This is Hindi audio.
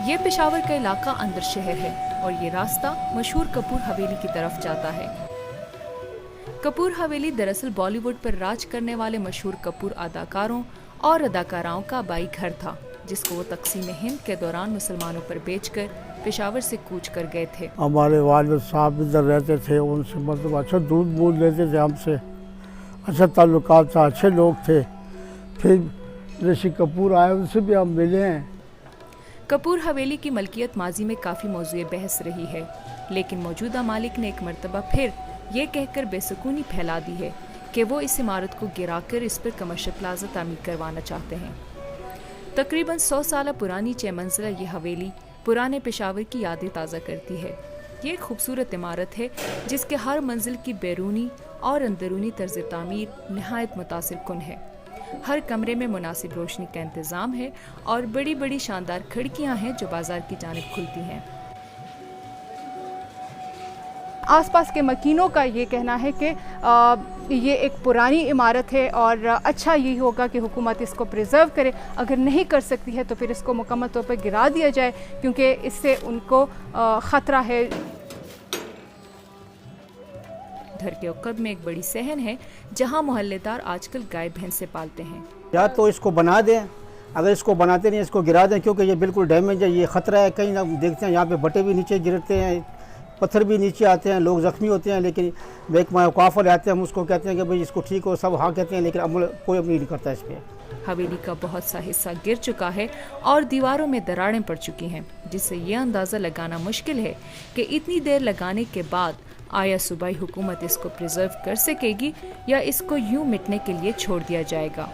ये पेशावर का इलाका अंदर शहर है और ये रास्ता मशहूर कपूर हवेली की तरफ जाता है। कपूर हवेली दरअसल बॉलीवुड पर राज करने वाले मशहूर कपूर अदाकारों और अदाकाराओं का आबाई घर था, जिसको वो तकसीम हिंद के दौरान मुसलमानों पर बेचकर पेशावर से कूच कर गए थे। हमारे वालिद साहब इधर रहते थे, उनसे मतलब अच्छा दूध बूध लेते थे हमसे, अच्छा ताल्लुकात था, अच्छे लोग थे। फिर ऋषि कपूर आए, उनसे भी हम मिले हैं। कपूर हवेली की मलकियत माजी में काफ़ी मौजूद बहस रही है, लेकिन मौजूदा मालिक ने एक मरतबा फिर ये कहकर बेसुकूनी फैला दी है कि वो इस इमारत को गिराकर इस पर कमर्शियल प्लाजा तामीर करवाना चाहते हैं। तकरीबन 100 साल पुरानी 6 मंजिला ये हवेली पुराने पेशावर की यादें ताज़ा करती है। ये एक खूबसूरत इमारत है जिसके हर मंजिल की बैरूनी और अंदरूनी तर्ज तामीर नहायत मुतासिर कुन है। हर कमरे में मुनासिब रोशनी का इंतज़ाम है और बड़ी बड़ी शानदार खिड़कियां हैं जो बाजार की जानिब खुलती हैं। आसपास के मकीनों का ये कहना है कि ये एक पुरानी इमारत है और अच्छा यही होगा कि हुकूमत इसको प्रिजर्व करे। अगर नहीं कर सकती है तो फिर इसको मुकम्मल तौर पर गिरा दिया जाए, क्योंकि इससे उनको ख़तरा है। घर के उक़ब में एक बड़ी सहन है जहां मोहल्लेदार आजकल गाय भैंस से पालते हैं। या तो इसको बना दें, अगर इसको बनाते नहीं इसको गिरा दें, क्योंकि ये बिल्कुल डैमेज है, ये ख़तरा है। कहीं ना देखते हैं यहाँ पे बटे भी नीचे गिरते हैं, पत्थर भी नीचे आते हैं, लोग ज़ख्मी होते हैं। लेकिन महकमा औक़ाफ़ वाले आते हैं, हम उसको कहते हैं कि भाई इसको ठीक हो, सब हाँ कहते हैं, लेकिन अमल कोई अमल नहीं करता इस पर। हवेली का बहुत सा हिस्सा गिर चुका है और दीवारों में दरारें पड़ चुकी हैं, जिससे ये अंदाज़ा लगाना मुश्किल है कि इतनी देर लगाने के बाद आया सूबाई हुकूमत इसको प्रिजर्व कर सकेगी या इसको यूं मिटने के लिए छोड़ दिया जाएगा।